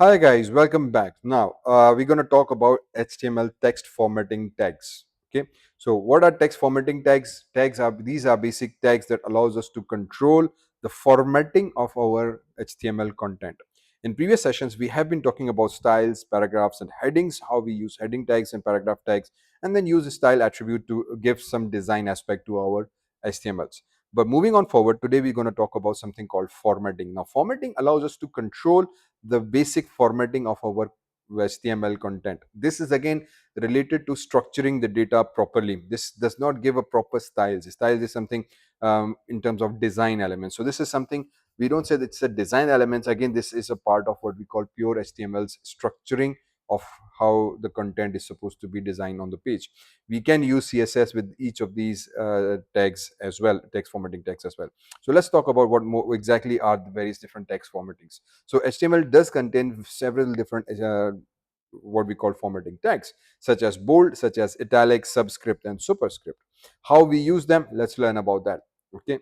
Hi guys, welcome back. Now we're going to talk about HTML text formatting tags. Okay, so what are text formatting tags? Tags are these are basic tags that allows us to control the formatting of our HTML content. In previous sessions, we have been talking about styles, paragraphs, and headings. How we use heading tags and paragraph tags, and then use a style attribute to give some design aspect to our HTMLs. But moving on forward, today we're going to talk about something called formatting. Now, formatting allows us to control the basic formatting of our HTML content. This is again related to structuring the data properly. This does not give a proper styles. Styles is something in terms of design elements. So this is something we don't say that it's a design elements. Again, this is a part of what we call pure HTML's structuring of how the content is supposed to be designed on the page. We can use CSS with each of these tags as well, text formatting tags as well. So let's talk about what more exactly are the various different text formattings. So HTML does contain several different what we call formatting tags, such as bold, such as italic, subscript, and superscript. How we use them, let's learn about that. Okay.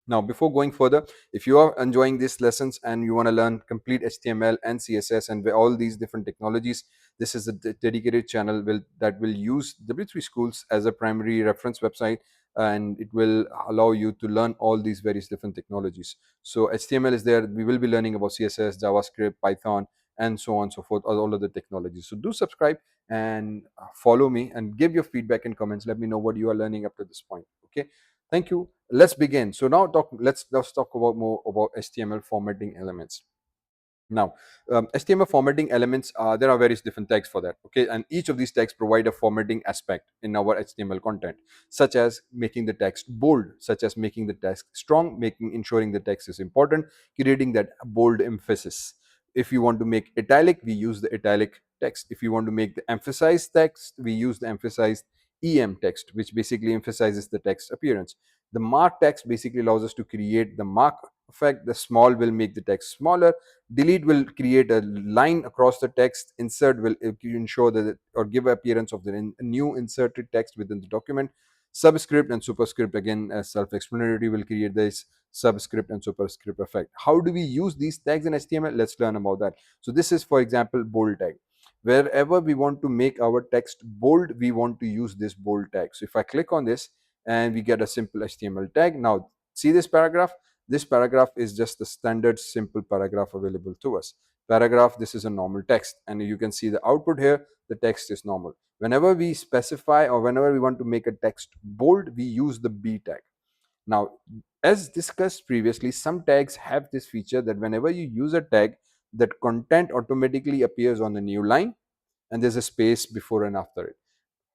Now, before going further, if you are enjoying these lessons and you want to learn complete HTML and CSS and all these different technologies, this is a dedicated channel that will use W3Schools as a primary reference website, and it will allow you to learn all these various different technologies. So HTML is there. We will be learning about CSS, JavaScript, Python, and so on and so forth, all of the technologies. So do subscribe and follow me and give your feedback and comments. Let me know what you are learning up to this point. Okay. Thank you. Let's begin. So now let's talk about more about HTML formatting elements. Now, HTML formatting elements, there are various different tags for that. Okay, and each of these tags provide a formatting aspect in our HTML content, such as making the text bold, such as making the text strong, making ensuring the text is important, creating that bold emphasis. If you want to make italic, we use the italic text. If you want to make the emphasized text, we use the emphasized EM text, which basically emphasizes the text appearance. The mark text basically allows us to create the mark effect. The small will make the text smaller. Delete will create a line across the text. Insert will ensure that or give appearance of the new inserted text within the document. Subscript and superscript, again as self-explanatory, will create this subscript and superscript effect. How do we use these tags in HTML? Let's learn about that. So this is, for example, bold tag. Wherever we want to make our text bold, we want to use this bold tag. So if I click on this and we get a simple HTML tag. Now see this paragraph. This paragraph is just the standard simple paragraph available to us. Paragraph, this is a normal text, and you can see the output here. The text is normal. Whenever we specify or whenever we want to make a text bold, we use the B tag. Now, as discussed previously, some tags have this feature that whenever you use a tag, that content automatically appears on the new line and there's a space before and after it.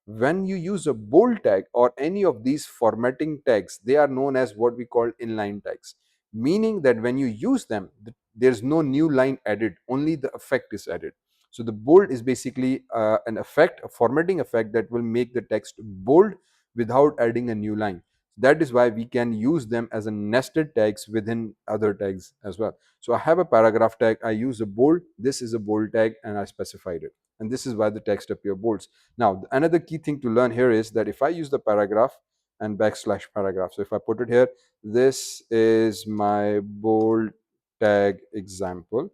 When you use a bold tag or any of these formatting tags, they are known as what we call inline tags, meaning that when you use them, there's no new line added, only the effect is added. So the bold is basically an effect, a formatting effect that will make the text bold without adding a new line. That is why we can use them as a nested tags within other tags as well. So I have a paragraph tag, I use a bold, this is a bold tag, and I specified it, and this is why the text appear bold. Now, another key thing to learn here is that if I use the paragraph and backslash paragraph, so if I put it here, this is my bold tag example.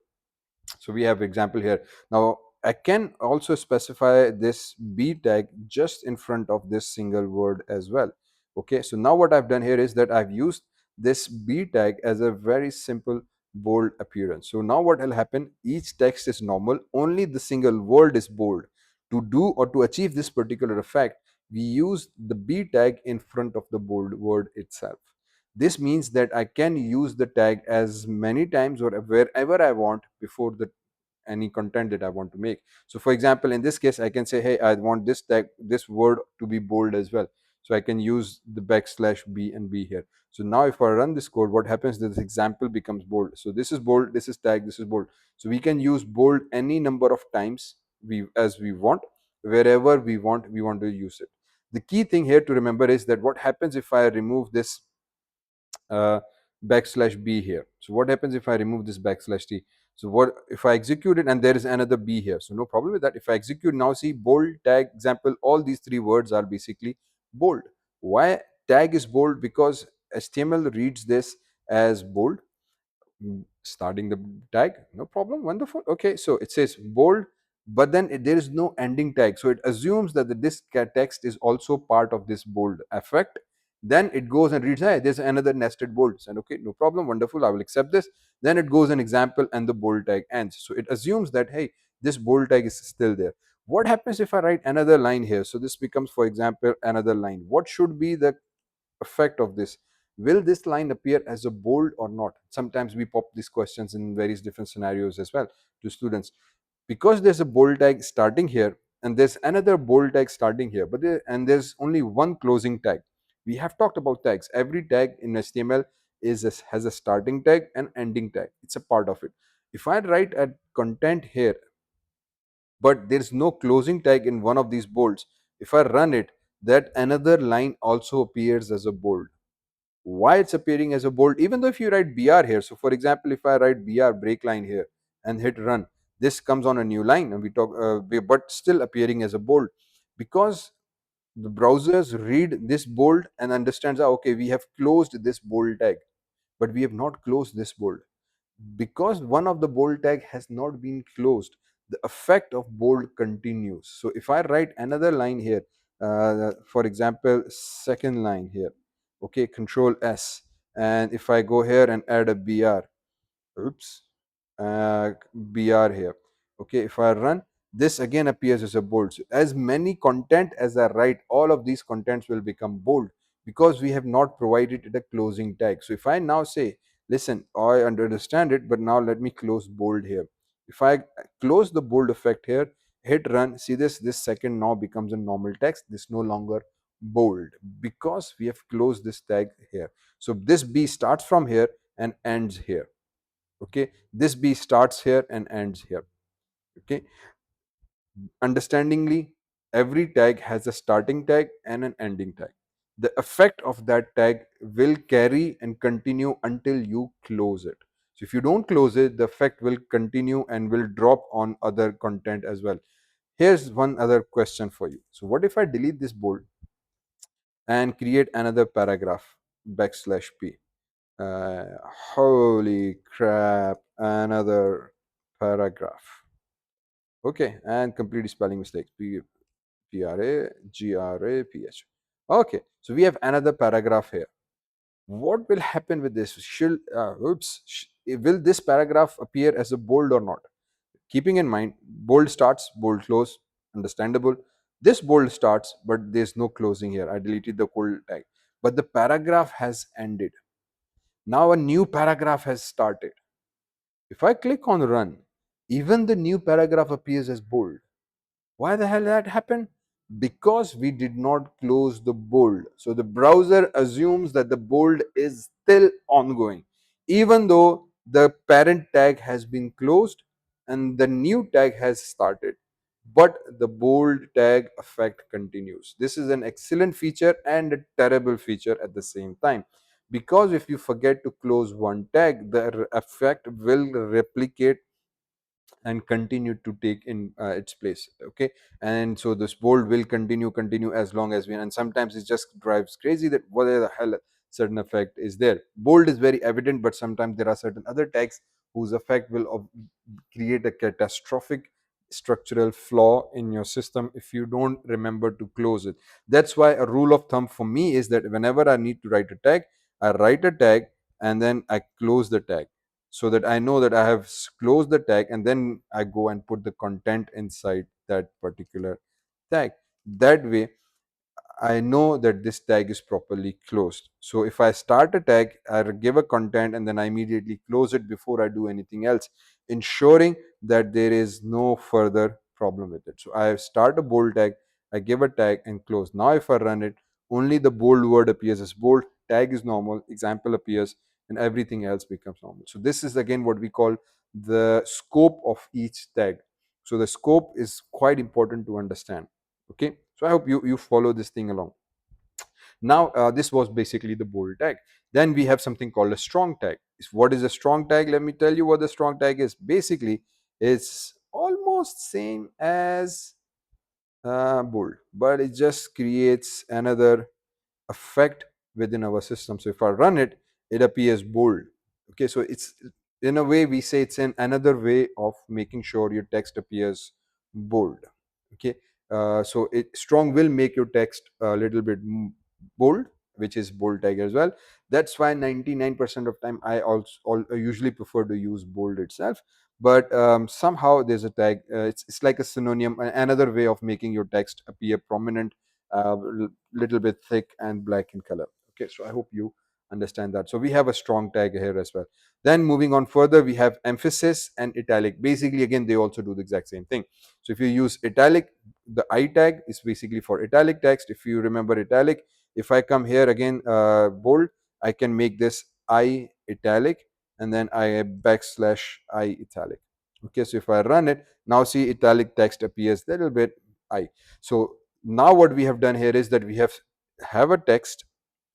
So we have example here. Now I can also specify this B tag just in front of this single word as well. Okay, so now what I've done here is that I've used this B tag as a very simple bold appearance. So now what will happen, each text is normal, only the single word is bold. To do or to achieve this particular effect, we use the B tag in front of the bold word itself. This means that I can use the tag as many times or wherever I want before the any content that I want to make. So for example, in this case, I can say, hey, I want this tag, this word to be bold as well. So I can use the backslash B and B here. So now if I run this code, what happens, this example becomes bold. So this is bold, this is tag, this is bold. So we can use bold any number of times as we want, wherever we want to use it. The key thing here to remember is that what happens if I remove this uh, backslash B here. So what happens if I remove this backslash T? So what if I execute it and there is another B here? So no problem with that. If I execute now, see bold, tag, example, all these three words are basically bold. Why tag is bold? Because HTML reads this as bold. starting the tag, no problem, wonderful. Okay, so it says bold, but then there is no ending tag, so it assumes that this text is also part of this bold effect. Then it goes and reads, hey, there's another nested bold, and okay, no problem, wonderful, I will accept this. Then it goes an example and the bold tag ends, so it assumes that, hey, this bold tag is still there. What happens if I write another line here? So this becomes, for example, another line. What should be the effect of this? Will this line appear as a bold or not? Sometimes we pop these questions in various different scenarios as well to students. Because there's a bold tag starting here and there's another bold tag starting here, and there's only one closing tag. We have talked about tags. Every tag in HTML has a starting tag and ending tag. It's a part of it. If I write a content here, but there's no closing tag in one of these bolds, if I run it, that another line also appears as a bold. Why it's appearing as a bold? Even though if you write br here, so for example, if I write br break line here and hit run, this comes on a new line and we talk, but still appearing as a bold, because the browsers read this bold and understands, okay, we have closed this bold tag, but we have not closed this bold. Because one of the bold tag has not been closed, the effect of bold continues. So if I write another line here, for example, second line here, okay, control S, and if I go here and add a br, oops, br here, okay, if I run, this again appears as a bold. So as many content as I write, all of these contents will become bold, because we have not provided it a closing tag. So if I now say, listen, I understand it, but now let me close bold here. If I close the bold effect here, hit run, see this second now becomes a normal text, this no longer bold, because we have closed this tag here. So this b starts from here and ends here. Okay, this b starts here and ends here. Okay, understandingly, every tag has a starting tag and an ending tag. The effect of that tag will carry and continue until you close it. So if you don't close it, the effect will continue and will drop on other content as well. Here's one other question for you. So what if I delete this bold and create another paragraph, backslash p? uh, Holy crap, another paragraph. Okay, and complete spelling mistakes. P-R-A-G-R-A-P-H. Okay, so we have another paragraph here. What will happen with this? Will this paragraph appear as a bold or not? Keeping in mind, bold starts, bold close, understandable. This bold starts, but there's no closing here. I deleted the bold tag, but the paragraph has ended. Now a new paragraph has started. If I click on run, even the new paragraph appears as bold. Why the hell that happened? Because we did not close the bold. So the browser assumes that the bold is still ongoing, even though the parent tag has been closed and the new tag has started. But the bold tag effect continues. This is an excellent feature and a terrible feature at the same time. Because if you forget to close one tag, the effect will replicate and continue to take in its place. Okay, and so this bold will continue as long as we, and sometimes it just drives crazy that what the hell certain effect is there. Bold is very evident, but sometimes there are certain other tags whose effect will create a catastrophic structural flaw in your system if you don't remember to close it. That's why a rule of thumb for me is that whenever I need to write a tag, I write a tag and then I close the tag, so that I know that I have closed the tag, and then I go and put the content inside that particular tag. That way, I know that this tag is properly closed. So if I start a tag, I give a content and then I immediately close it before I do anything else, ensuring that there is no further problem with it. So I start a bold tag, I give a tag and close. Now if I run it, only the bold word appears as bold, tag is normal, example appears, and everything else becomes normal. So this is again what we call the scope of each tag. So the scope is quite important to understand. Okay, so I hope you follow this thing along. Now this was basically the bold tag. Then we have something called a strong tag. What is a strong tag? Let me tell you what the strong tag is. Basically, it's almost same as bold, but it just creates another effect within our system. So if I run it, it appears bold. Okay, so in a way we say it's an another way of making sure your text appears bold. Okay, so strong will make your text a little bit bold, which is bold tag as well. That's why 99% of time I usually prefer to use bold itself. But somehow there's a tag, it's like a synonym, another way of making your text appear prominent, little bit thick and black in color. Okay, so I hope you understand that. So we have a strong tag here as well. Then moving on further, we have emphasis and italic. Basically, again, they also do the exact same thing. So if you use italic, the I tag is basically for italic text. If you remember italic, if I come here again, bold, I can make this I italic, and then I backslash I italic. Okay, so if I run it, now see italic text appears a little bit I. So now what we have done here is that we have a text.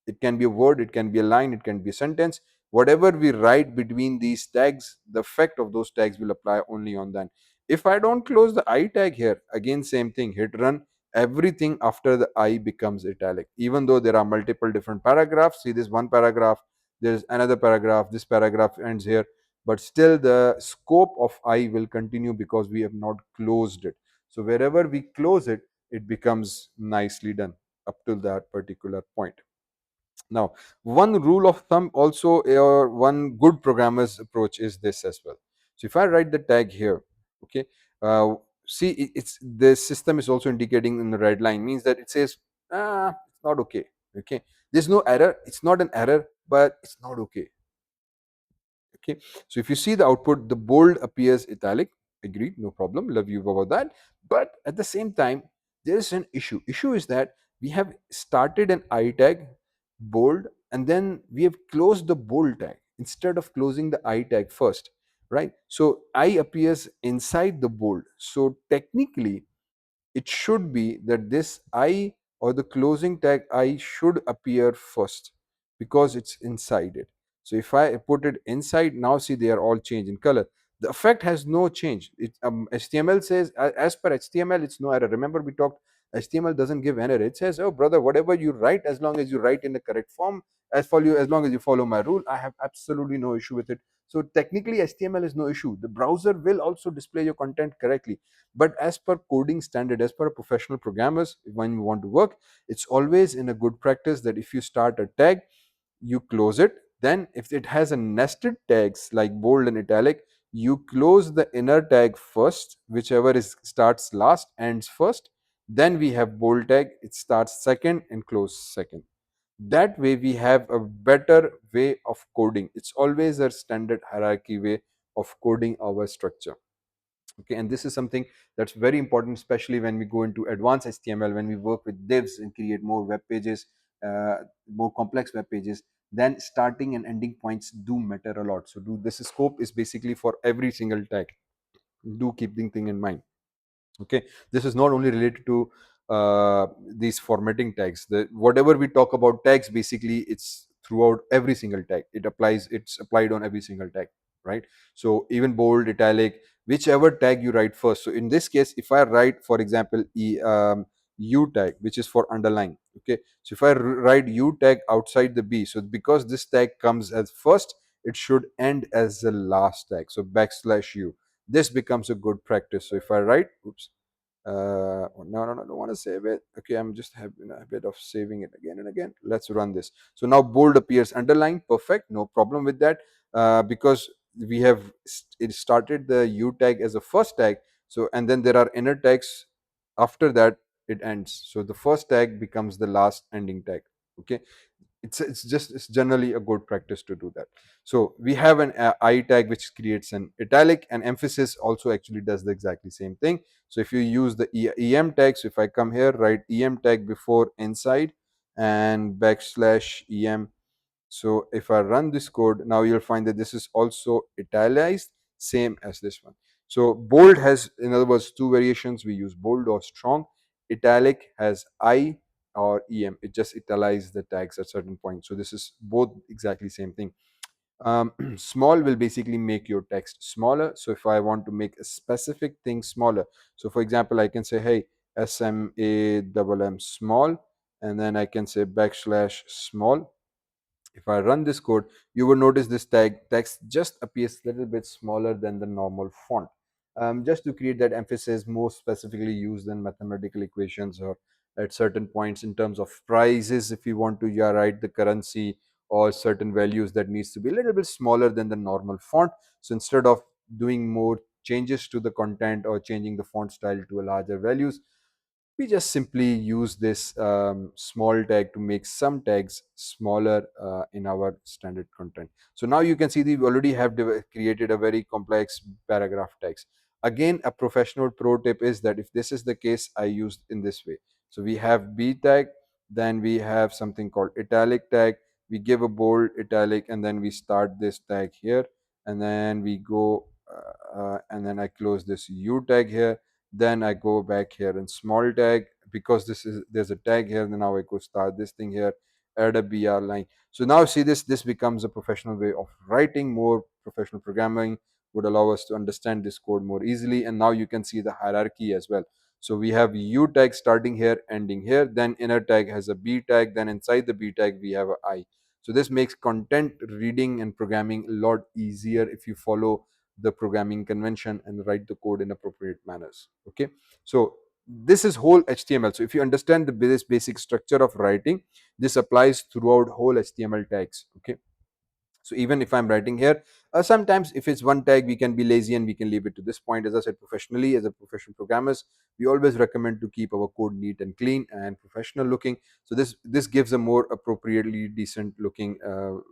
It can be a word, it can be a line, it can be a sentence. Whatever we write between these tags, the effect of those tags will apply only on that. If I don't close the I tag here, again same thing, hit run, everything after the I becomes italic. Even though there are multiple different paragraphs, see this one paragraph, there's another paragraph, this paragraph ends here, but still the scope of I will continue because we have not closed it. So wherever we close it, it becomes nicely done up to that particular point. Now, one rule of thumb also, or one good programmer's approach is this as well. So if I write the tag here, okay, see it's the system is also indicating in the red line, means that it says it's not okay. Okay, there's no error, it's not an error, but it's not okay. Okay, so if you see the output, the bold appears italic. Agreed, no problem, love you about that. But at the same time, there is an issue is that we have started an I tag bold, and then we have closed the bold tag instead of closing the I tag first, right? So I appears inside the bold, so technically it should be that this I or the closing tag I should appear first because it's inside it. So if I put it inside, now see they are all changed in color. The effect has no change. HTML says, as per HTML, it's no error. Remember we talked, HTML doesn't give an error. It says, oh brother, whatever you write, as long as you write in the correct form, as long as you follow my rule, I have absolutely no issue with it. So technically HTML is no issue. The browser will also display your content correctly. But as per coding standard, as per professional programmers, when you want to work, it's always in a good practice that if you start a tag, you close it. Then if it has a nested tags like bold and italic, you close the inner tag first, whichever is starts last ends first. Then we have bold tag, it starts second and close second. That way we have a better way of coding. It's always a standard hierarchy way of coding our structure. Okay, and this is something that's very important, especially when we go into advanced HTML, when we work with divs and create more web pages, uh, more complex web pages. Then starting and ending points do matter a lot. So do this scope is basically for every single tag. Do keep the thing in mind. Okay, this is not only related to these formatting tags. The whatever we talk about tags, basically it's throughout every single tag. It's applied on every single tag, right? So even bold, italic, whichever tag you write first. So in this case, if I write, for example, u tag, which is for underline, okay, so if I write u tag outside the b, so because this tag comes as first, it should end as the last tag, so backslash u. This becomes a good practice. So if I write, oops, no, I don't want to save it. Okay, I'm just having a bit of saving it again and again. Let's run this. So now bold appears underline, perfect, no problem with that, because we have it started the u tag as a first tag. So and then there are inner tags after that, it ends, so the first tag becomes the last ending tag. Okay, it's generally a good practice to do that. So we have an I tag which creates an italic, and emphasis also actually does the exactly same thing. So if you use the em tag, so if I come here, write em tag before inside and backslash em. So if I run this code, now you'll find that this is also italicized, same as this one. So bold has, in other words, two variations. We use bold or strong. Italic has I or em. It just italicizes the tags at certain point. So this is both exactly same thing. Small will basically make your text smaller. So if I want to make a specific thing smaller, so for example, I can say, hey, SMAMM small, and then I can say backslash small. If I run this code, you will notice this tag text just appears a little bit smaller than the normal font. Just to create that emphasis, more specifically used in mathematical equations or at certain points in terms of prices. If you want to, yeah, write the currency or certain values, that needs to be a little bit smaller than the normal font. So instead of doing more changes to the content or changing the font style to a larger values, we just simply use this small tag to make some tags smaller in our standard content. So now you can see that we already have created a very complex paragraph text. Again, a professional pro tip is that if this is the case, I use in this way. So we have b tag, then we have something called italic tag. We give a bold italic, and then we start this tag here, and then we go and then I close this u tag here. Then I go back here and small tag, because this is, there's a tag here. Then now I go start this thing here, add a br line. So now see, this becomes a professional way of writing. More professional programming would allow us to understand this code more easily. And now you can see the hierarchy as well. So we have u tag starting here, ending here, then inner tag has a b tag, then inside the b tag we have a I. So this makes content reading and programming a lot easier if you follow the programming convention and write the code in appropriate manners. Okay, so this is whole HTML. So if you understand the basic structure of writing, this applies throughout whole HTML tags. Okay, so even if I'm writing here, sometimes if it's one tag, we can be lazy and we can leave it to this point. As I said, professionally, as a professional programmers, we always recommend to keep our code neat and clean and professional looking. So this gives a more appropriately decent looking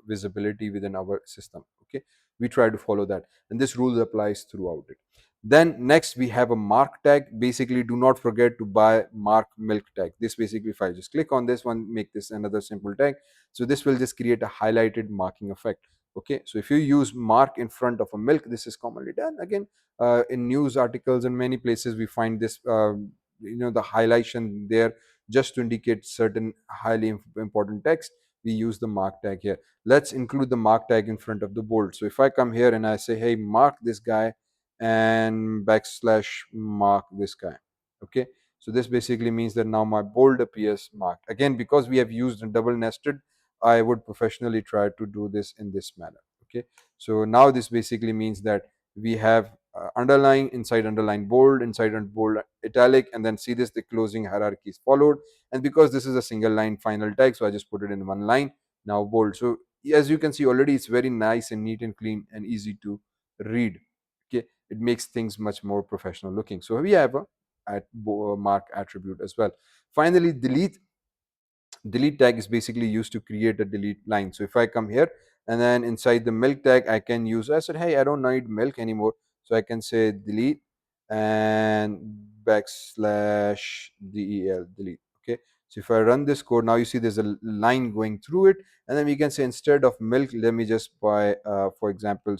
visibility within our system. Okay, we try to follow that, and this rule applies throughout it. Then next we have a mark tag. Basically, do not forget to buy mark milk tag. This basically, if I just click on this one, make this another simple tag, so this will just create a highlighted marking effect. Okay, so if you use mark in front of a milk, this is commonly done. Again, in news articles and many places we find this, the highlightation there, just to indicate certain highly important text. We use the mark tag here. Let's include the mark tag in front of the bold. So if I come here and I say, hey, mark this guy and backslash mark this guy. Okay, so this basically means that now my bold appears marked. Again, because we have used a double nested, I would professionally try to do this in this manner. Okay, so now this basically means that we have underline, inside underline bold, inside and bold italic, and then see this, the closing hierarchy is followed. And because this is a single line final tag, so I just put it in one line, now bold. So as you can see already, it's very nice and neat and clean and easy to read. Okay, it makes things much more professional looking. So we have a mark attribute as well. Finally, delete tag is basically used to create a delete line. So if I come here and then inside the milk tag, I can use, I said, hey, I don't need milk anymore, so I can say delete and backslash del, delete. Okay, so if I run this code, now you see there's a line going through it, and then we can say instead of milk, let me just buy for example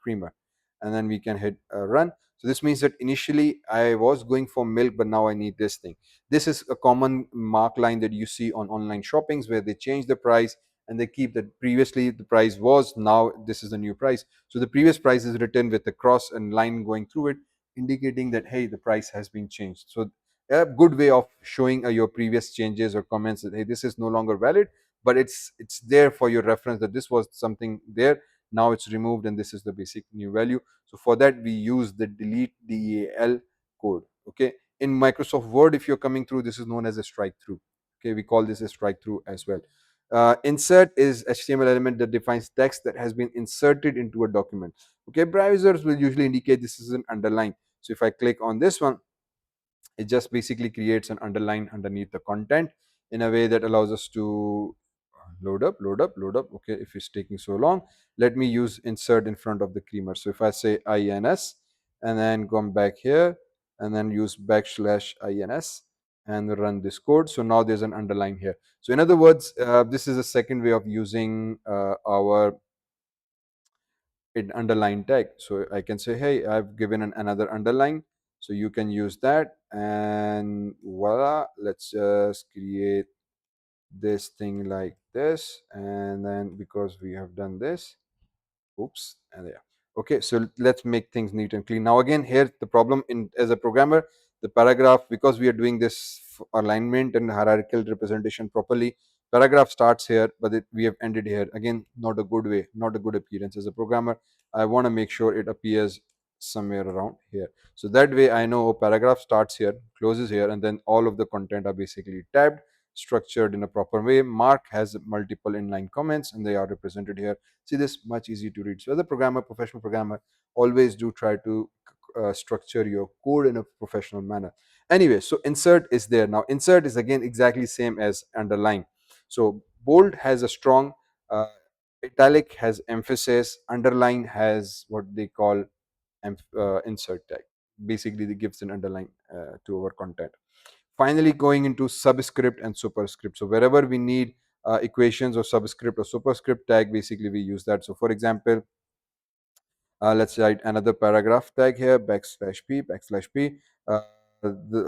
creamer, and then we can hit run. So this means that initially I was going for milk, but now I need this thing. This is a common mark line that you see on online shoppings, where they change the price and they keep that previously the price was, now this is the new price. So the previous price is written with a cross and line going through it, indicating that, hey, the price has been changed. So a good way of showing your previous changes or comments that, hey, this is no longer valid, but it's there for your reference, that this was something there, now it's removed and this is the basic new value. So for that we use the delete del code. Okay, in Microsoft Word, if you're coming through, this is known as a strike through. Okay, we call this a strike through as well. Insert is HTML element that defines text that has been inserted into a document. Okay, browsers will usually indicate this is an underline. So if I click on this one, it just basically creates an underline underneath the content in a way that allows us to load up. Okay, if it's taking so long, let me use insert in front of the creamer. So if I say ins and then come back here and then use backslash ins and run this code, so now there's an underline here. So in other words, this is a second way of using our underline tag. So I can say, hey, I've given another underline, so you can use that, and voila, let's just create this thing like this. And then because we have done this, oops, and yeah, okay, so let's make things neat and clean. Now again, here the problem in as a programmer, the paragraph, because we are doing this alignment and hierarchical representation properly, Paragraph starts here, but we have ended here. Again, not a good way, not a good appearance. As a programmer, I want to make sure it appears somewhere around here. So that way I know a paragraph starts here, closes here, and then all of the content are basically tabbed, structured in a proper way. Mark has multiple inline comments and they are represented here. See this, much easy to read. So as a programmer, professional programmer, always do try to structure your code in a professional manner. Anyway, so insert is there. Now insert is again exactly same as underline. So bold has a strong, italic has emphasis, underline has what they call insert tag. Basically, it gives an underline to our content. Finally, going into subscript and superscript. So wherever we need equations or subscript or superscript tag, basically we use that. So for example, let's write another paragraph tag here, backslash p. Uh,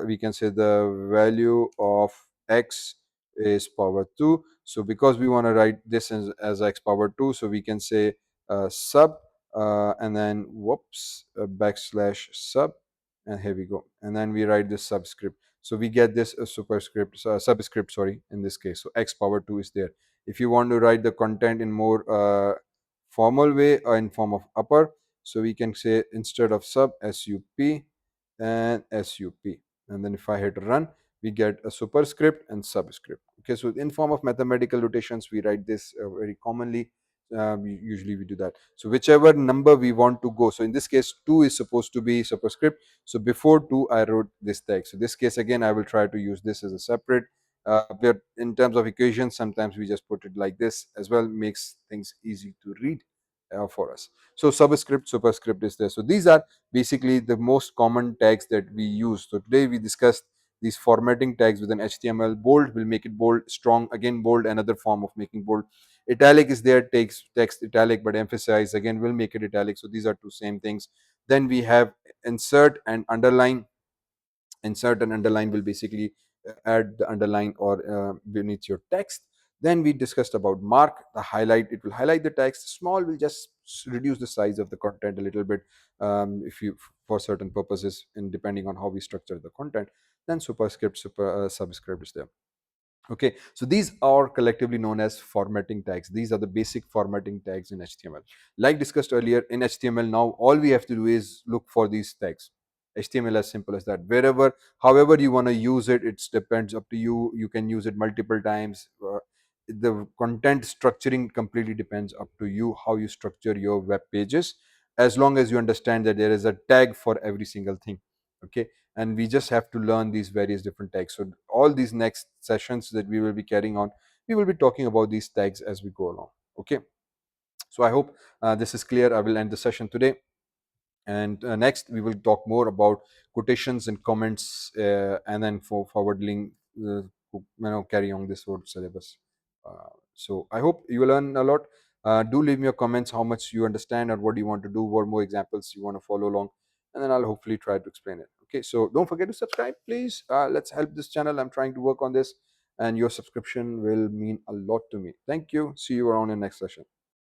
we can say the value of x is power 2. So because we want to write this as x power 2, so we can say sub and then whoops backslash sub, and here we go. And then we write this subscript. So we get this superscript, subscript, sorry, in this case. So x power 2 is there. If you want to write the content in more formal way or in form of upper, so we can say instead of sub, sup and sup. And then if I hit run, we get a superscript and subscript. Okay, so in form of mathematical notations, we write this very commonly. Usually we do that. So whichever number we want to go. So in this case, 2 is supposed to be superscript. So before 2, I wrote this text. So this case again, I will try to use this as a separate. But in terms of equations, sometimes we just put it like this as well, makes things easy to read for us. So subscript, superscript is there. So these are basically the most common tags that we use. So today we discussed these formatting tags with an HTML. Bold will make it bold, strong again bold, another form of making bold. Italic is there, takes text italic, but emphasize again will make it italic. So these are two same things. Then we have insert and underline. Insert and underline will basically add the underline or beneath your text. Then we discussed about mark, the highlight. It will highlight the text. Small will just reduce the size of the content a little bit, if you for certain purposes, and depending on how we structure the content. Then superscript, subscript is there. Okay, so these are collectively known as formatting tags. These are the basic formatting tags in HTML. Like discussed earlier, in HTML now all we have to do is look for these tags. HTML as simple as that. Wherever, however you want to use it, it depends up to you. You can use it multiple times. The content structuring completely depends up to you, how you structure your web pages, as long as you understand that there is a tag for every single thing. Okay, and we just have to learn these various different tags. So all these next sessions that we will be carrying on, we will be talking about these tags as we go along. Okay, so I hope this is clear. I will end the session today, and next we will talk more about quotations and comments, and then for forward link, carry on this whole syllabus. So I hope you will learn a lot. Do leave me your comments how much you understand or what do you want to do, what more examples you want to follow along, and then I'll hopefully try to explain it. Okay, so don't forget to subscribe, please. Let's help this channel. I'm trying to work on this, and your subscription will mean a lot to me. Thank you. See you around in next session.